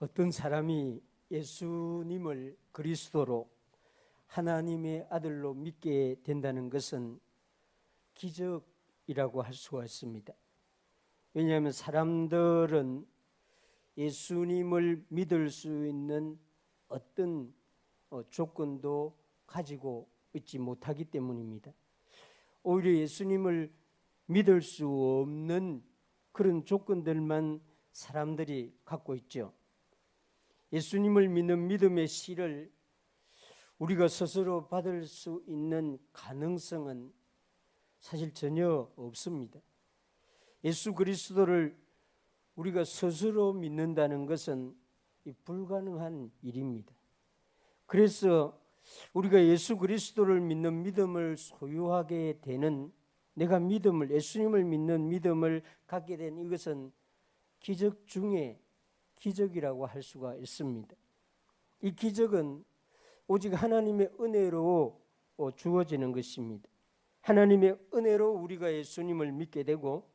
어떤 사람이 예수님을 그리스도로 하나님의 아들로 믿게 된다는 것은 기적이라고 할 수가 있습니다. 왜냐하면 사람들은 예수님을 믿을 수 있는 어떤 조건도 가지고 있지 못하기 때문입니다. 오히려 예수님을 믿을 수 없는 그런 조건들만 사람들이 갖고 있죠. 예수님을 믿는 믿음의 씨를 우리가 스스로 받을 수 있는 가능성은 사실 전혀 없습니다. 예수 그리스도를 우리가 스스로 믿는다는 것은 불가능한 일입니다. 그래서 우리가 예수 그리스도를 믿는 믿음을 소유하게 되는, 내가 믿음을, 예수님을 믿는 믿음을 갖게 된 이것은 기적 중에 기적이라고 할 수가 있습니다. 이 기적은 오직 하나님의 은혜로 주어지는 것입니다. 하나님의 은혜로 우리가 예수님을 믿게 되고,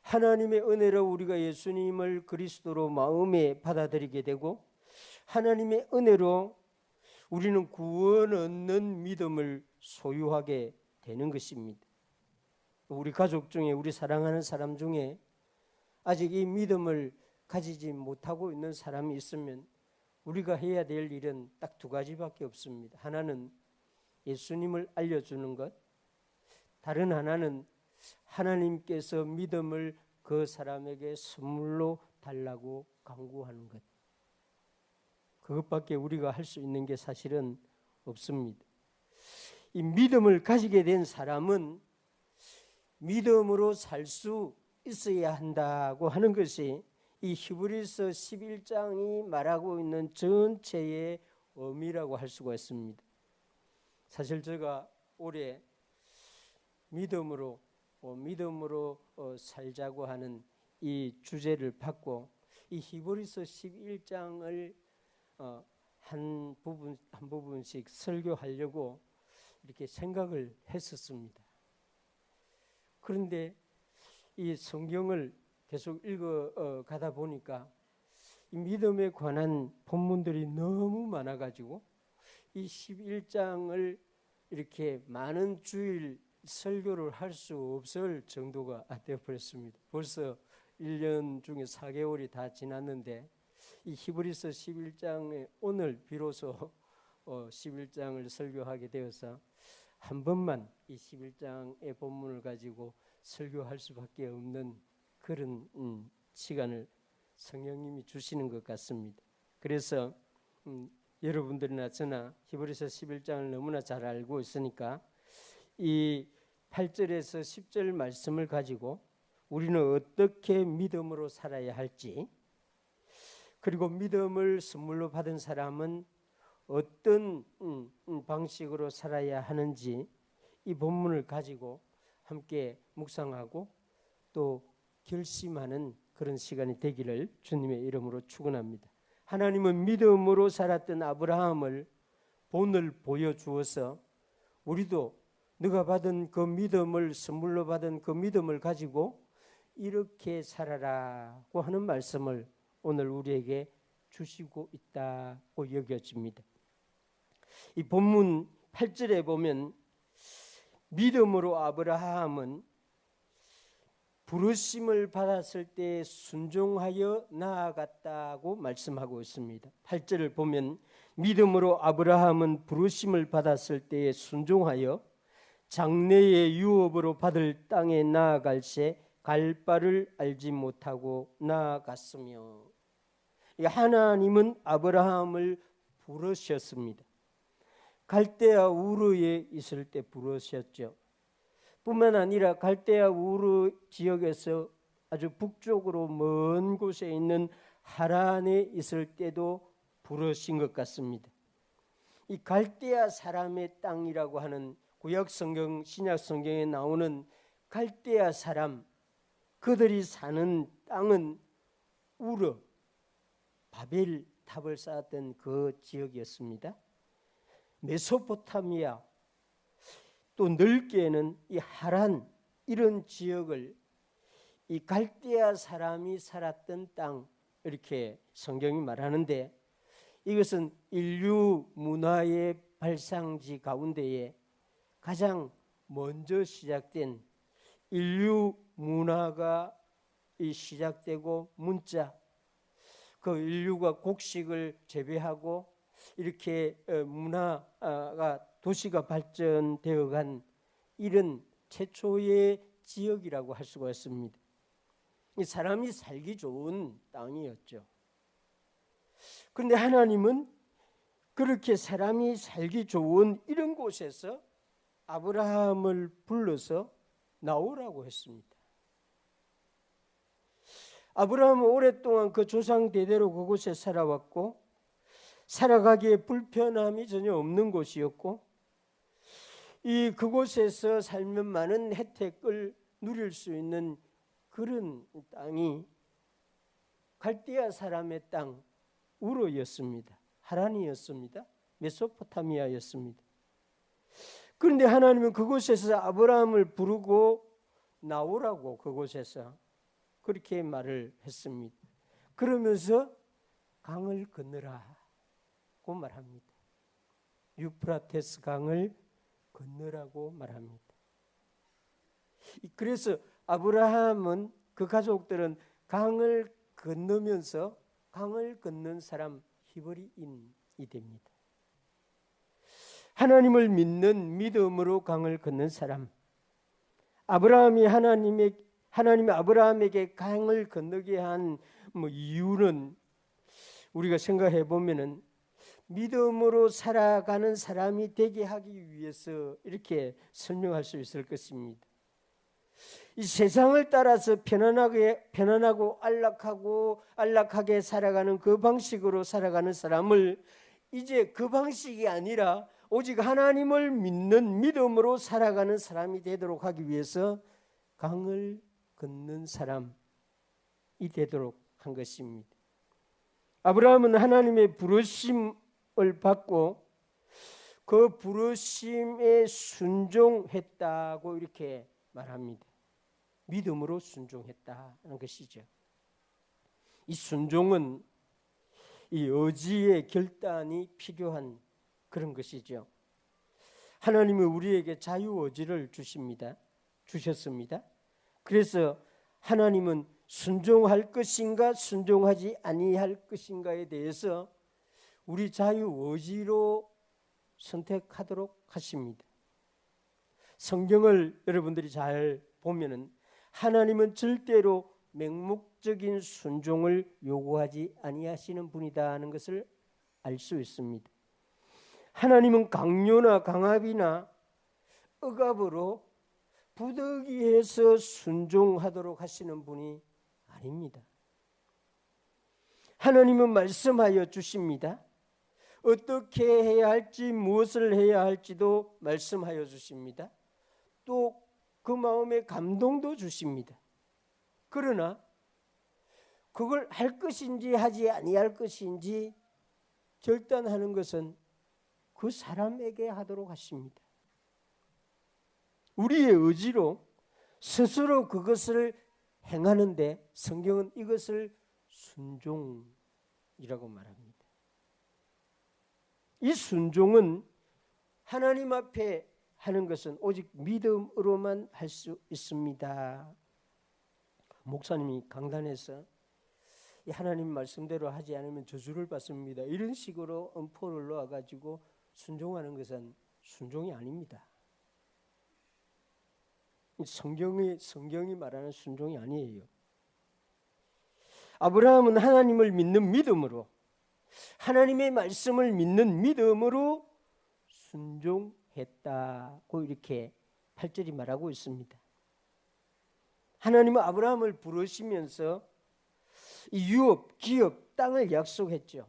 하나님의 은혜로 우리가 예수님을 그리스도로 마음에 받아들이게 되고, 하나님의 은혜로 우리는 구원 얻는 믿음을 소유하게 되는 것입니다. 우리 가족 중에, 우리 사랑하는 사람 중에 아직 이 믿음을 가지지 못하고 있는 사람이 있으면 우리가 해야 될 일은 딱 두 가지밖에 없습니다. 하나는 예수님을 알려주는 것, 다른 하나는 하나님께서 믿음을 그 사람에게 선물로 달라고 강구하는 것. 그것밖에 우리가 할 수 있는 게 사실은 없습니다. 이 믿음을 가지게 된 사람은 믿음으로 살 수 있어야 한다고 하는 것이 이 히브리서 11장이 말하고 있는 전체의 의미라고 할 수가 있습니다. 사실 제가 올해 믿음으로 살자고 하는 이 주제를 받고 이 히브리서 11장을 한 부분씩 설교하려고 이렇게 생각을 했었습니다. 그런데 이 성경을 계속 읽어 가다 보니까 이 믿음에 관한 본문들이 너무 많아가지고 이 11장을 이렇게 많은 주일 설교를 할 수 없을 정도가 되어버렸습니다. 벌써 1년 중에 4개월이 다 지났는데 이 히브리서 11장에 오늘 비로소 11장을 설교하게 되어서 한 번만 이 11장의 본문을 가지고 설교할 수밖에 없는 그런 시간을 성령님이 주시는 것 같습니다. 그래서 여러분들이나 저나 히브리서 11장을 너무나 잘 알고 있으니까 이 8절에서 10절 말씀을 가지고 우리는 어떻게 믿음으로 살아야 할지, 그리고 믿음을 선물로 받은 사람은 어떤 방식으로 살아야 하는지 이 본문을 가지고 함께 묵상하고 또 결심하는 그런 시간이 되기를 주님의 이름으로 축원합니다. 하나님은 믿음으로 살았던 아브라함을 본을 보여주어서 우리도 네가 받은 그 믿음을, 선물로 받은 그 믿음을 가지고 이렇게 살아라고 하는 말씀을 오늘 우리에게 주시고 있다고 여겨집니다. 이 본문 8절에 보면 믿음으로 아브라함은 부르심을 받았을 때 순종하여 나아갔다고 말씀하고 있습니다. 8절을 보면 믿음으로 아브라함은 부르심을 받았을 때에 순종하여 장래의 유업으로 받을 땅에 나아갈새 갈 바를 알지 못하고 나아갔으며, 하나님은 아브라함을 부르셨습니다. 갈대아 우르에 있을 때 부르셨죠. 뿐만 아니라 갈대아 우르 지역에서 아주 북쪽으로 먼 곳에 있는 하란에 있을 때도 부르신 것 같습니다. 이 갈대아 사람의 땅이라고 하는 구약 성경, 신약 성경에 나오는 갈대아 사람, 그들이 사는 땅은 우르, 바벨 탑을 쌓았던 그 지역이었습니다. 메소포타미아, 또 넓게는 이 하란, 이런 지역을 이 갈대아 사람이 살았던 땅, 이렇게 성경이 말하는데, 이것은 인류 문화의 발상지 가운데에 가장 먼저 시작된 인류 문화가 시작되고, 문자, 그 인류가 곡식을 재배하고 이렇게 문화가 도시가 발전되어 간 이런 최초의 지역이라고 할 수가 있습니다. 사람이 살기 좋은 땅이었죠. 그런데 하나님은 그렇게 사람이 살기 좋은 이런 곳에서 아브라함을 불러서 나오라고 했습니다. 아브라함은 오랫동안 그 조상 대대로 그곳에 살아왔고, 살아가기에 불편함이 전혀 없는 곳이었고, 그곳에서 살면 많은 혜택을 누릴 수 있는 그런 땅이 갈대아 사람의 땅 우르였습니다. 하란이었습니다. 메소포타미아였습니다. 그런데 하나님은 그곳에서 아브라함을 부르고 나오라고 그곳에서 그렇게 말을 했습니다. 그러면서 강을 건너라고 말합니다. 유프라테스 강을 건너라고 말합니다. 그래서 아브라함은, 그 가족들은 강을 건너면서 강을 건넌 사람, 히브리인이 됩니다. 하나님을 믿는 믿음으로 강을 건넌 사람. 아브라함이 하나님이 아브라함에게 강을 건너게 한 이유는 우리가 생각해 보면은 믿음으로 살아가는 사람이 되게 하기 위해서 이렇게 설명할 수 있을 것입니다. 이 세상을 따라서 편안하고 안락하게 살아가는 그 방식으로 살아가는 사람을 이제 그 방식이 아니라 오직 하나님을 믿는 믿음으로 살아가는 사람이 되도록 하기 위해서 강을 건넌 사람이 되도록 한 것입니다. 아브라함은 하나님의 부르심을 받고 그 부르심에 순종했다고 이렇게 말합니다. 믿음으로 순종했다는 것이죠. 이 순종은 이 의지의 결단이 필요한 그런 것이죠. 하나님은 우리에게 자유의지를 주셨습니다. 그래서 하나님은 순종할 것인가 순종하지 아니할 것인가에 대해서 우리 자유의지로 선택하도록 하십니다. 성경을 여러분들이 잘 보면은 하나님은 절대로 맹목적인 순종을 요구하지 아니하시는 분이다 하는 것을 알 수 있습니다. 하나님은 강요나 강압이나 억압으로 부득이해서 순종하도록 하시는 분이 아닙니다. 하나님은 말씀하여 주십니다. 어떻게 해야 할지, 무엇을 해야 할지도 말씀하여 주십니다. 또 그 마음에 감동도 주십니다. 그러나 그걸 할 것인지 하지 아니할 것인지 결단하는 것은 그 사람에게 하도록 하십니다. 우리의 의지로 스스로 그것을 행하는데 성경은 이것을 순종이라고 말합니다. 이 순종은 하나님 앞에 하는 것은 오직 믿음으로만 할 수 있습니다. 목사님이 강단에서 하나님 말씀대로 하지 않으면 저주를 받습니다, 이런 식으로 엄포를 놓아가지고 순종하는 것은 순종이 아닙니다. 성경이 말하는 순종이 아니에요. 아브라함은 하나님을 믿는 믿음으로, 하나님의 말씀을 믿는 믿음으로 순종했다고 이렇게 8절이 말하고 있습니다. 하나님은 아브라함을 부르시면서 이 유업, 기업, 땅을 약속했죠.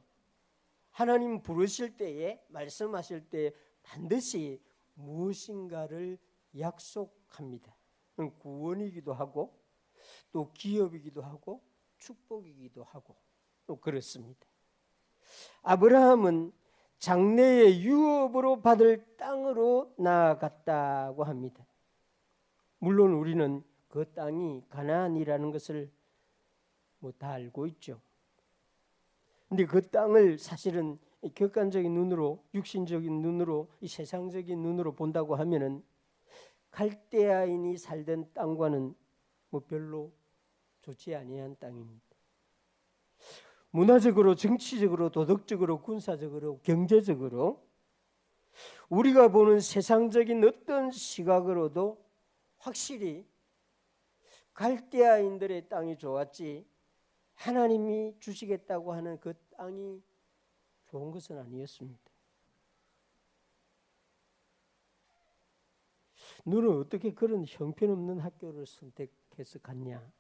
하나님 부르실 때에, 말씀하실 때에 반드시 무엇인가를 약속합니다. 구원이기도 하고 또 기업이기도 하고 축복이기도 하고 또 그렇습니다. 아브라함은 장래의 유업으로 받을 땅으로 나아갔다고 합니다. 물론 우리는 그 땅이 가나안이라는 것을 다 알고 있죠. 근데 그 땅을 사실은 객관적인 눈으로, 육신적인 눈으로, 이 세상적인 눈으로 본다고 하면은 갈대아인이 살던 땅과는 뭐 별로 좋지 아니한 땅입니다. 문화적으로, 정치적으로, 도덕적으로, 군사적으로, 경제적으로 우리가 보는 세상적인 어떤 시각으로도 확실히 갈대아인들의 땅이 좋았지 하나님이 주시겠다고 하는 그 땅이 좋은 것은 아니었습니다. 너는 어떻게 그런 형편없는 학교를 선택해서 갔냐?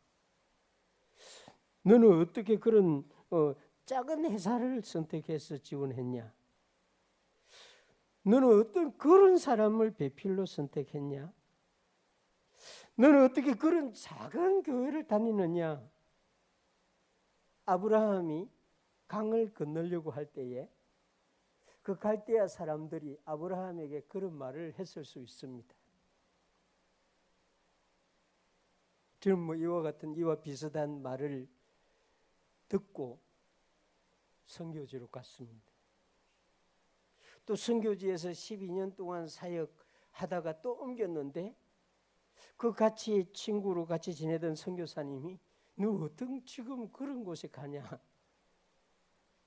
너는 어떻게 그런 작은 회사를 선택해서 지원했냐? 너는 어떤 그런 사람을 배필로 선택했냐? 너는 어떻게 그런 작은 교회를 다니느냐? 아브라함이 강을 건너려고 할 때에 그 갈대아 사람들이 아브라함에게 그런 말을 했을 수 있습니다. 저는 뭐 이와 비슷한 말을 듣고 선교지로 갔습니다. 또 선교지에서 12년 동안 사역하다가 또 옮겼는데 그 같이 친구로 같이 지내던 선교사님이 너 어떤 지금 그런 곳에 가냐?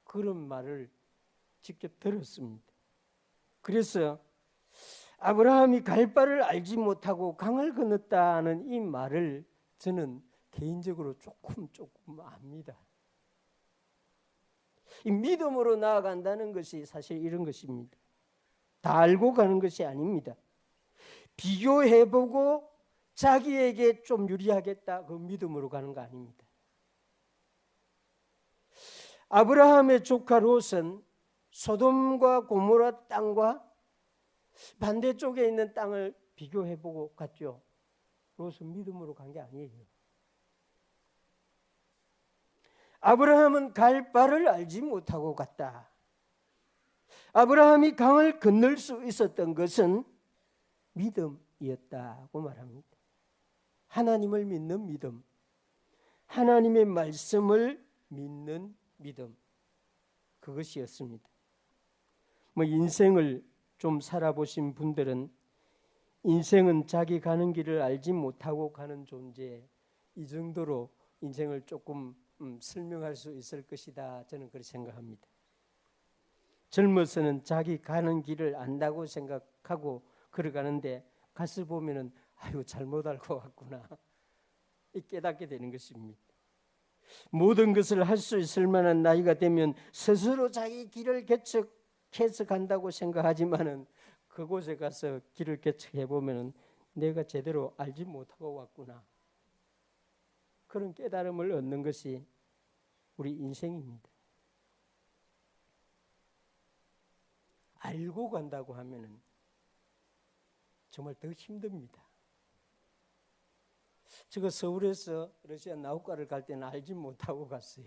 그런 말을 직접 들었습니다. 그래서 아브라함이 갈 바를 알지 못하고 강을 건넜다는 이 말을 저는 개인적으로 조금 압니다. 이 믿음으로 나아간다는 것이 사실 이런 것입니다. 다 알고 가는 것이 아닙니다. 비교해보고 자기에게 좀 유리하겠다 그 믿음으로 가는 거 아닙니다. 아브라함의 조카 롯은 소돔과 고모라 땅과 반대쪽에 있는 땅을 비교해보고 갔죠. 롯은 믿음으로 간 게 아니에요. 아브라함은 갈 바를 알지 못하고 갔다. 아브라함이 강을 건널 수 있었던 것은 믿음이었다고 말합니다. 하나님을 믿는 믿음, 하나님의 말씀을 믿는 믿음, 그것이었습니다. 뭐 인생을 좀 살아보신 분들은 인생은 자기 가는 길을 알지 못하고 가는 존재, 이 정도로 인생을 조금 설명할 수 있을 것이다, 저는 그렇게 생각합니다. 젊어서는 자기 가는 길을 안다고 생각하고 걸어가는데 가서 보면은 아유 잘못 알고 왔구나 깨닫게 되는 것입니다. 모든 것을 할 수 있을 만한 나이가 되면 스스로 자기 길을 개척해서 간다고 생각하지만은 그곳에 가서 길을 개척해 보면은 내가 제대로 알지 못하고 왔구나, 그런 깨달음을 얻는 것이 우리 인생입니다. 알고 간다고 하면은 정말 더 힘듭니다. 제가 서울에서 러시아 나우카를 갈 때는 알지 못하고 갔어요.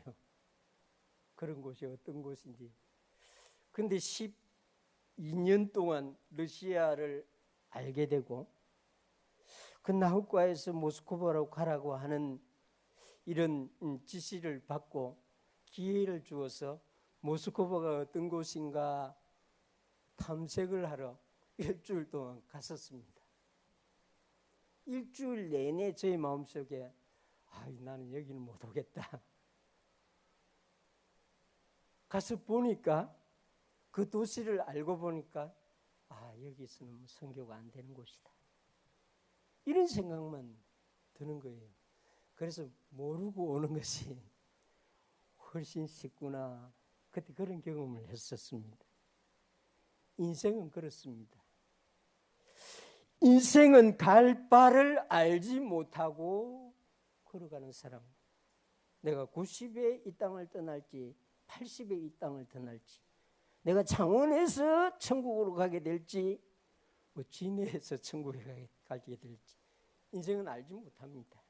그런 곳이 어떤 곳인지. 근데 12년 동안 러시아를 알게 되고 그 나우카에서 모스크바로 가라고 하는 이런 지시를 받고 기회를 주어서 모스크바가 어떤 곳인가 탐색을 하러 일주일 동안 갔었습니다. 일주일 내내 저의 마음속에 나는 여기는 못 오겠다. 가서 보니까 그 도시를 알고 보니까 여기서는 선교가 안 되는 곳이다, 이런 생각만 드는 거예요. 그래서 모르고 오는 것이 훨씬 쉽구나, 그때 그런 경험을 했었습니다. 인생은 그렇습니다. 인생은 갈 바를 알지 못하고 걸어가는 사람. 내가 90에 이 땅을 떠날지 80에 이 땅을 떠날지, 내가 창원에서 천국으로 가게 될지 진해에서 천국에 가게 될지 인생은 알지 못합니다.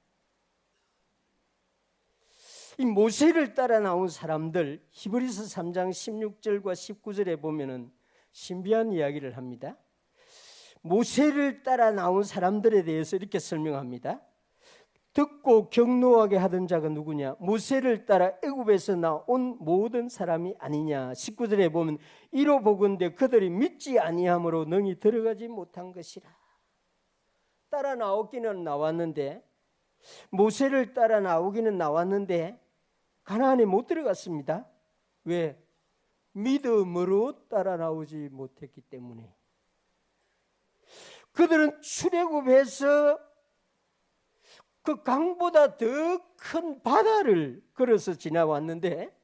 이 모세를 따라 나온 사람들, 히브리서 3장 16절과 19절에 보면은 신비한 이야기를 합니다. 모세를 따라 나온 사람들에 대해서 이렇게 설명합니다. 듣고 경노하게 하던 자가 누구냐? 모세를 따라 애굽에서 나온 모든 사람이 아니냐? 19절에 보면 이로 보건대 그들이 믿지 아니함으로 능히 들어가지 못한 것이라. 따라 나오기는 나왔는데, 모세를 따라 나오기는 나왔는데 가나안에 못 들어갔습니다. 왜? 믿음으로 따라 나오지 못했기 때문에. 그들은 출애굽해서 그 강보다 더 큰 바다를 걸어서 지나왔는데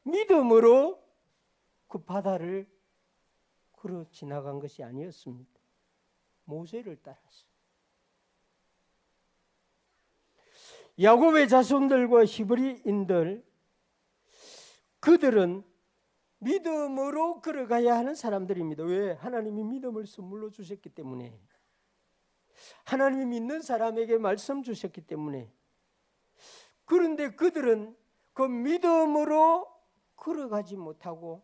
믿음으로 그 바다를 걸어 지나간 것이 아니었습니다. 모세를 따라서. 야곱의 자손들과 히브리인들, 그들은 믿음으로 걸어가야 하는 사람들입니다. 왜? 하나님이 믿음을 선물로 주셨기 때문에. 하나님이 믿는 사람에게 말씀 주셨기 때문에. 그런데 그들은 그 믿음으로 걸어가지 못하고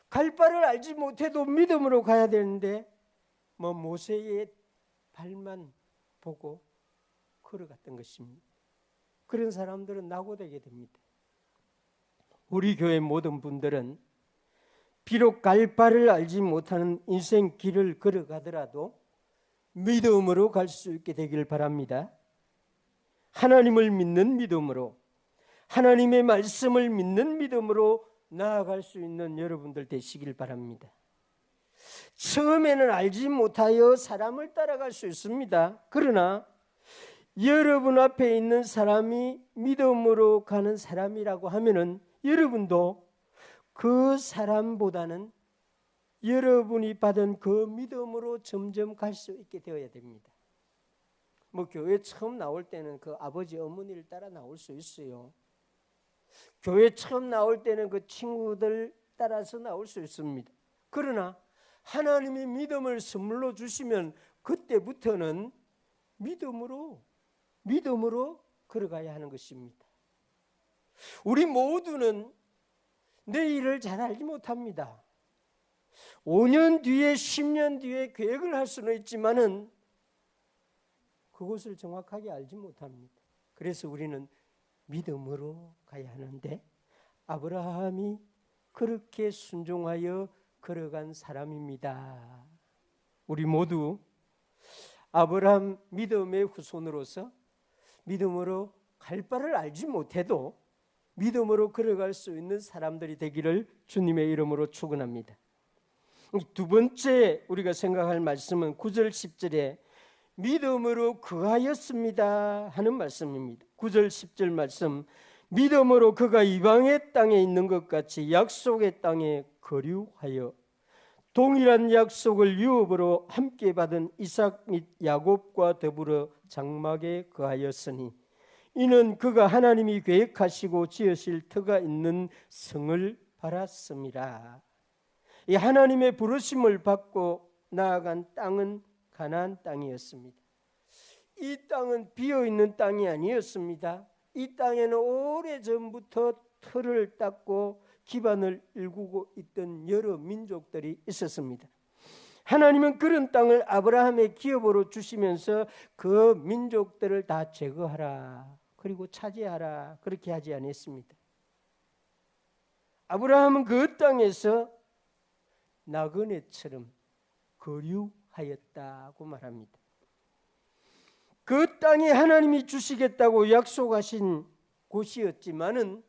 갈 바를 알지 못해도 믿음으로 가야 되는데 모세의 발만 보고 걸어갔던 것입니다. 그런 사람들은 낙오되게 됩니다. 우리 교회 모든 분들은 비록 갈 바를 알지 못하는 인생 길을 걸어가더라도 믿음으로 갈 수 있게 되길 바랍니다. 하나님을 믿는 믿음으로, 하나님의 말씀을 믿는 믿음으로 나아갈 수 있는 여러분들 되시길 바랍니다. 처음에는 알지 못하여 사람을 따라갈 수 있습니다. 그러나 여러분 앞에 있는 사람이 믿음으로 가는 사람이라고 하면은 여러분도 그 사람보다는 여러분이 받은 그 믿음으로 점점 갈 수 있게 되어야 됩니다. 교회 처음 나올 때는 그 아버지 어머니를 따라 나올 수 있어요. 교회 처음 나올 때는 그 친구들 따라서 나올 수 있습니다. 그러나 하나님이 믿음을 선물로 주시면 그때부터는 믿음으로 걸어가야 하는 것입니다. 우리 모두는 내일을 잘 알지 못합니다. 5년 뒤에 10년 뒤에 계획을 할 수는 있지만은 그것을 정확하게 알지 못합니다. 그래서 우리는 믿음으로 가야 하는데 아브라함이 그렇게 순종하여 걸어간 사람입니다. 우리 모두 아브라함 믿음의 후손으로서 믿음으로 갈 바를 알지 못해도 믿음으로 걸어갈 수 있는 사람들이 되기를 주님의 이름으로 축원합니다. 두 번째 우리가 생각할 말씀은 9절 10절에 믿음으로 거하였습니다 하는 말씀입니다. 9절 10절 말씀, 믿음으로 그가 이방의 땅에 있는 것 같이 약속의 땅에 거류하여 동일한 약속을 유업으로 함께 받은 이삭 및 야곱과 더불어 장막에 거하였으니 이는 그가 하나님이 계획하시고 지으실 터가 있는 성을 바랐습니다. 이 하나님의 부르심을 받고 나아간 땅은 가나안 땅이었습니다. 이 땅은 비어있는 땅이 아니었습니다. 이 땅에는 오래전부터 터를 닦고 기반을 일구고 있던 여러 민족들이 있었습니다. 하나님은 그런 땅을 아브라함의 기업으로 주시면서 그 민족들을 다 제거하라, 그리고 차지하라, 그렇게 하지 않았습니다. 아브라함은 그 땅에서 나그네처럼 거류하였다고 말합니다. 그 땅이 하나님이 주시겠다고 약속하신 곳이었지만은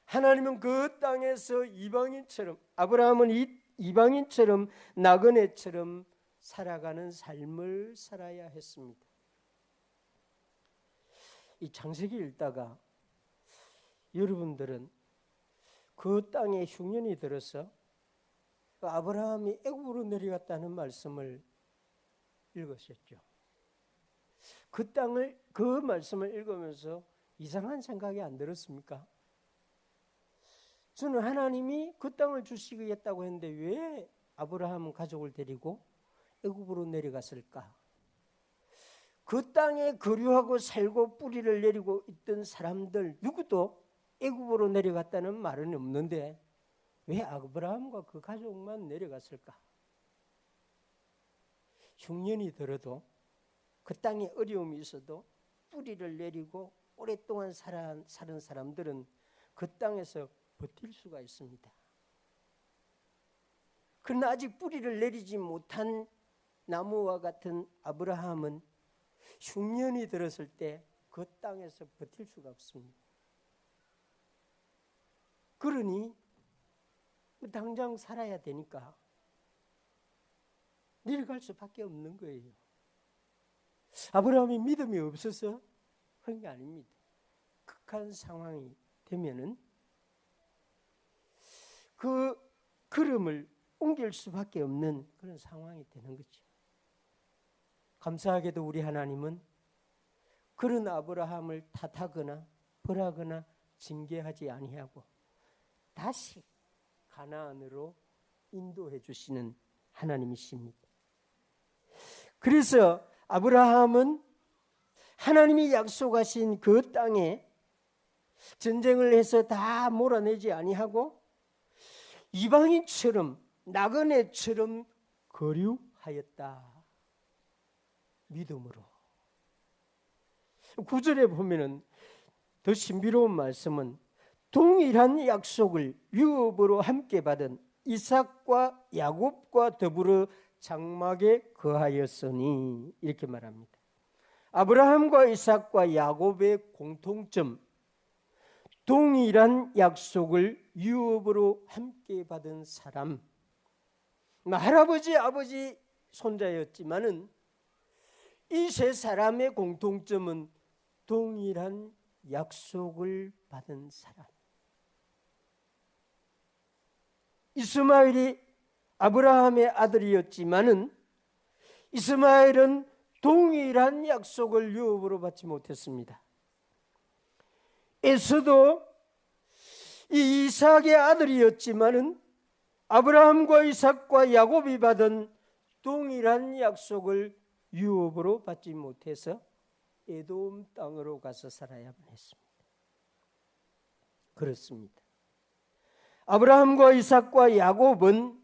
하나님은 그 땅에서 이방인처럼, 아브라함은 이방인처럼 나그네처럼 살아가는 삶을 살아야 했습니다. 이 창세기 읽다가 여러분들은 그 땅에 흉년이 들어서 아브라함이 애굽으로 내려갔다는 말씀을 읽으셨죠. 그 말씀을 읽으면서 이상한 생각이 안 들었습니까? 저는 하나님이 그 땅을 주시겠다고 했는데 왜 아브라함 가족을 데리고 애굽으로 내려갔을까? 그 땅에 거류하고 살고 뿌리를 내리고 있던 사람들 누구도 애굽으로 내려갔다는 말은 없는데 왜 아브라함과 그 가족만 내려갔을까? 흉년이 들어도 그 땅에 어려움이 있어도 뿌리를 내리고 오랫동안 사는 사람들은 그 땅에서 버틸 수가 있습니다. 그러나 아직 뿌리를 내리지 못한 나무와 같은 아브라함은 흉년이 들었을 때 그 땅에서 버틸 수가 없습니다. 그러니 당장 살아야 되니까 내려갈 수밖에 없는 거예요. 아브라함이 믿음이 없어서 그런 게 아닙니다. 극한 상황이 되면은 그 걸음을 옮길 수밖에 없는 그런 상황이 되는 거죠. 감사하게도 우리 하나님은 그런 아브라함을 탓하거나 벌하거나 징계하지 아니하고 다시 가나안으로 인도해 주시는 하나님이십니다. 그래서 아브라함은 하나님이 약속하신 그 땅에 전쟁을 해서 다 몰아내지 아니하고 이방인처럼 나그네처럼 거류하였다. 믿음으로. 9절에 보면은 더 신비로운 말씀은 동일한 약속을 유업으로 함께 받은 이삭과 야곱과 더불어 장막에 거하였으니 이렇게 말합니다. 아브라함과 이삭과 야곱의 공통점, 동일한 약속을 유업으로 함께 받은 사람. 할아버지, 아버지, 손자였지만은 이 세 사람의 공통점은 동일한 약속을 받은 사람. 이스마엘이 아브라함의 아들이었지만은 이스마엘은 동일한 약속을 유업으로 받지 못했습니다. 에서도 이 이삭의 아들이었지만은 아브라함과 이삭과 야곱이 받은 동일한 약속을 유업으로 받지 못해서 에돔 땅으로 가서 살아야만 했습니다. 그렇습니다. 아브라함과 이삭과 야곱은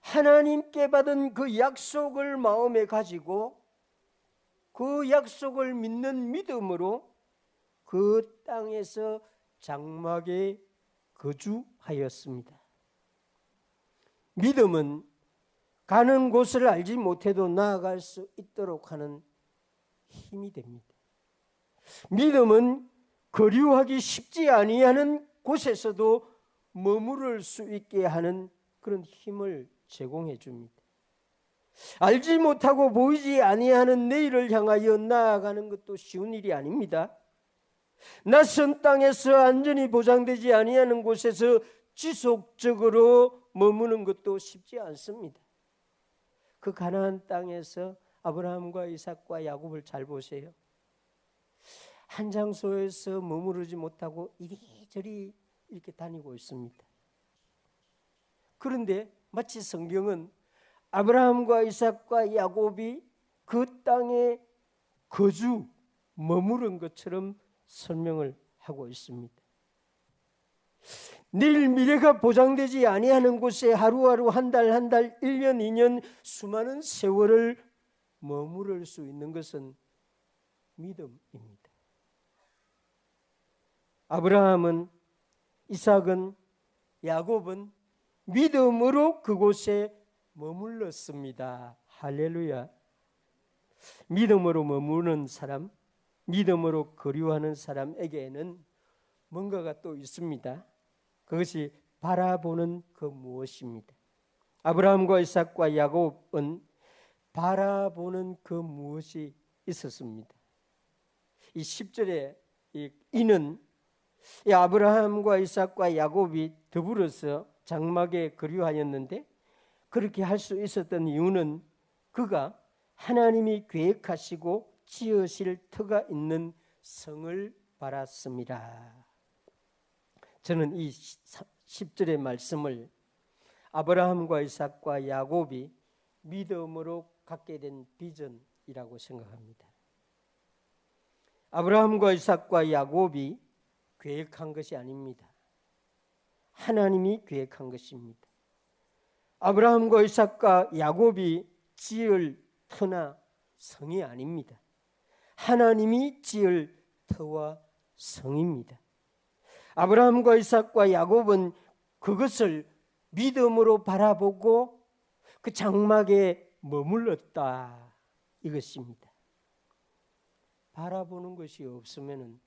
하나님께 받은 그 약속을 마음에 가지고 그 약속을 믿는 믿음으로 그 땅에서 장막에 거주하였습니다. 믿음은 가는 곳을 알지 못해도 나아갈 수 있도록 하는 힘이 됩니다. 믿음은 거류하기 쉽지 아니하는 곳에서도 머무를 수 있게 하는 그런 힘을 제공해 줍니다. 알지 못하고 보이지 아니하는 내일을 향하여 나아가는 것도 쉬운 일이 아닙니다. 낯선 땅에서 안전이 보장되지 아니하는 곳에서 지속적으로 머무는 것도 쉽지 않습니다. 그 가나안 땅에서 아브라함과 이삭과 야곱을 잘 보세요. 한 장소에서 머무르지 못하고 이리저리 이렇게 다니고 있습니다. 그런데 마치 성경은 아브라함과 이삭과 야곱이 그 땅에 거주, 머무른 것처럼 설명을 하고 있습니다. 내일 미래가 보장되지 아니하는 곳에 하루하루 한 달, 1년, 2년 수많은 세월을 머무를 수 있는 것은 믿음입니다. 아브라함은, 이삭은, 야곱은 믿음으로 그곳에 머물렀습니다. 할렐루야. 믿음으로 머무는 사람, 믿음으로 거류하는 사람에게는 뭔가가 또 있습니다. 그것이 바라보는 그 무엇입니다. 아브라함과 이삭과 야곱은 바라보는 그 무엇이 있었습니다. 이 10절에 이는 이 아브라함과 이삭과 야곱이 더불어서 장막에 거류하였는데 그렇게 할 수 있었던 이유는 그가 하나님이 계획하시고 지으실 터가 있는 성을 바랐습니다. 저는 이 10절의 말씀을 아브라함과 이삭과 야곱이 믿음으로 갖게 된 비전이라고 생각합니다. 아브라함과 이삭과 야곱이 계획한 것이 아닙니다. 하나님이 계획한 것입니다. 아브라함과 이삭과 야곱이 지을 터나 성이 아닙니다. 하나님이 지을 터와 성입니다. 아브라함과 이삭과 야곱은 그것을 믿음으로 바라보고 그 장막에 머물렀다, 이것입니다. 바라보는 것이 없으면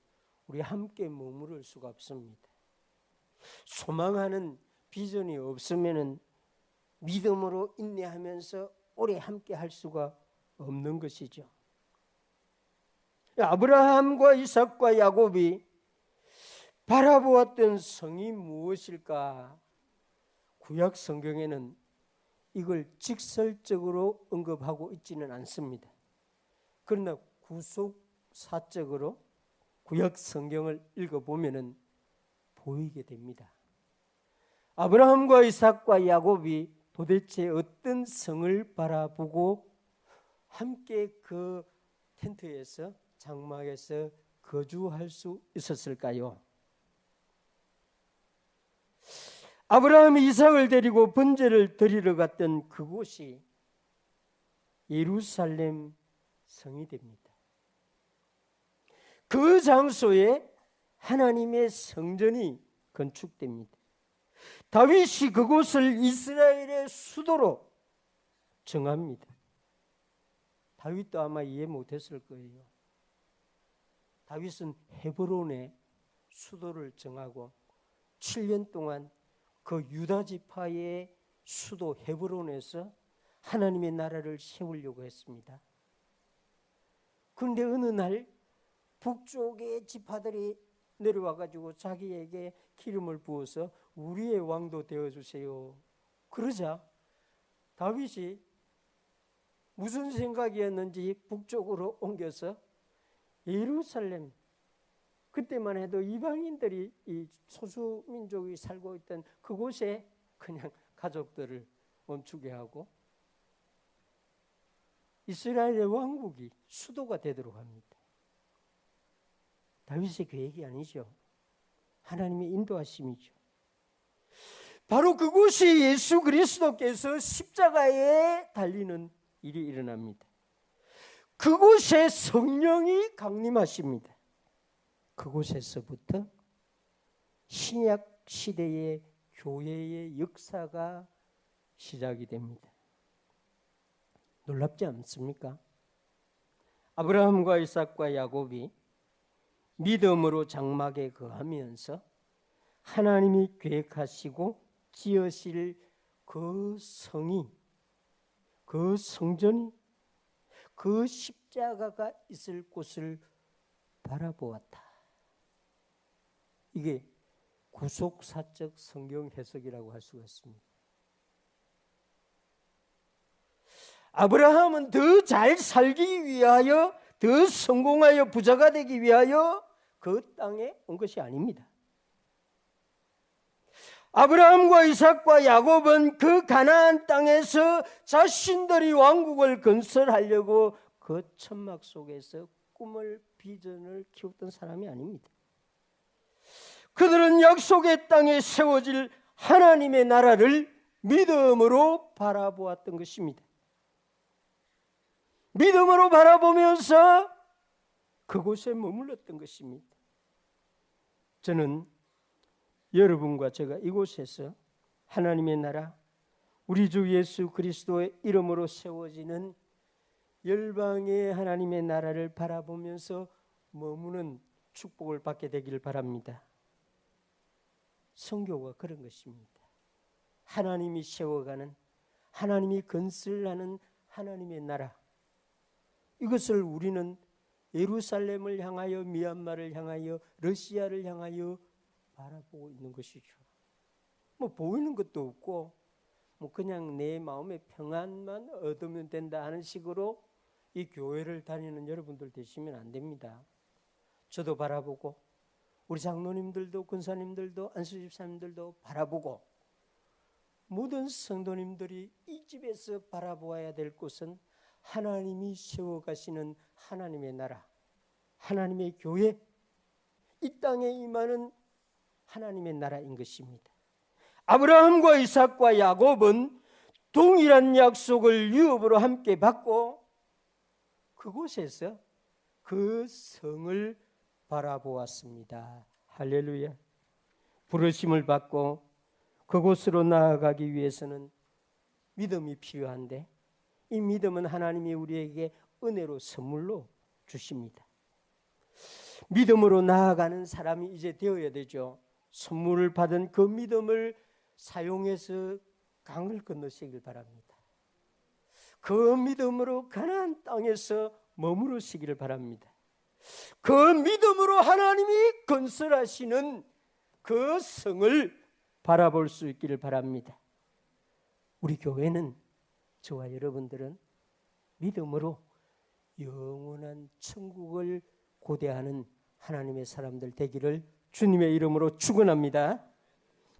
우리 함께 머무를 수가 없습니다. 소망하는 비전이 없으면 믿음으로 인내하면서 오래 함께 할 수가 없는 것이죠. 아브라함과 이삭과 야곱이 바라보았던 성이 무엇일까? 구약 성경에는 이걸 직설적으로 언급하고 있지는 않습니다. 그러나 구속사적으로 구약 성경을 읽어보면 보이게 됩니다. 아브라함과 이삭과 야곱이 도대체 어떤 성을 바라보고 함께 그 텐트에서, 장막에서 거주할 수 있었을까요? 아브라함이 이삭을 데리고 번제를 드리러 갔던 그곳이 예루살렘 성이 됩니다. 그 장소에 하나님의 성전이 건축됩니다. 다윗이 그곳을 이스라엘의 수도로 정합니다. 다윗도 아마 이해 못했을 거예요. 다윗은 헤브론에 수도를 정하고 7년 동안 그 유다 지파의 수도 헤브론에서 하나님의 나라를 세우려고 했습니다. 그런데 어느 날 북쪽의 지파들이 내려와 가지고 자기에게 기름을 부어서 우리의 왕도 되어주세요. 그러자 다윗이 무슨 생각이었는지 북쪽으로 옮겨서 예루살렘, 그때만 해도 이방인들이, 이 소수민족이 살고 있던 그곳에 그냥 가족들을 멈추게 하고 이스라엘의 왕국이 수도가 되도록 합니다. 다윗의 계획이 아니죠. 하나님의 인도하심이죠. 바로 그곳이 예수 그리스도께서 십자가에 달리는 일이 일어납니다. 그곳에 성령이 강림하십니다. 그곳에서부터 신약 시대의 교회의 역사가 시작이 됩니다. 놀랍지 않습니까? 아브라함과 이삭과 야곱이 믿음으로 장막에 거하면서 하나님이 계획하시고 지으실 그 성이, 그 성전이, 그 십자가가 있을 곳을 바라보았다. 이게 구속사적 성경 해석이라고 할 수가 있습니다. 아브라함은 더 잘 살기 위하여, 더 성공하여 부자가 되기 위하여 그 땅에 온 것이 아닙니다. 아브라함과 이삭과 야곱은 그 가나안 땅에서 자신들이 왕국을 건설하려고 그 천막 속에서 꿈을, 비전을 키웠던 사람이 아닙니다. 그들은 약속의 땅에 세워질 하나님의 나라를 믿음으로 바라보았던 것입니다. 믿음으로 바라보면서 그곳에 머물렀던 것입니다. 저는 여러분과 제가 이곳에서 하나님의 나라, 우리 주 예수 그리스도의 이름으로 세워지는 열방의 하나님의 나라를 바라보면서 머무는 축복을 받게 되기를 바랍니다. 선교가 그런 것입니다. 하나님이 세워가는, 하나님이 건설하는 하나님의 나라, 이것을 우리는 예루살렘을 향하여, 미얀마를 향하여, 러시아를 향하여 바라보고 있는 것이죠. 뭐 보이는 것도 없고 뭐 그냥 내 마음의 평안만 얻으면 된다 하는 식으로 이 교회를 다니는 여러분들 되시면 안 됩니다. 저도 바라보고, 우리 장로님들도, 권사님들도, 안수집사님들도 바라보고, 모든 성도님들이 이 집에서 바라보아야 될 곳은 하나님이 세워가시는 하나님의 나라, 하나님의 교회, 이 땅에 임하는 하나님의 나라인 것입니다. 아브라함과 이삭과 야곱은 동일한 약속을 유업으로 함께 받고 그곳에서 그 성을 바라보았습니다. 할렐루야. 부르심을 받고 그곳으로 나아가기 위해서는 믿음이 필요한데, 이 믿음은 하나님이 우리에게 은혜로 선물로 주십니다. 믿음으로 나아가는 사람이 이제 되어야 되죠. 선물을 받은 그 믿음을 사용해서 강을 건너시길 바랍니다. 그 믿음으로 가나안 땅에서 머무르시기를 바랍니다. 그 믿음으로 하나님이 건설하시는 그 성을 바라볼 수 있기를 바랍니다. 우리 교회는, 저와 여러분들은 믿음으로 영원한 천국을 고대하는 하나님의 사람들 되기를 주님의 이름으로 축원합니다.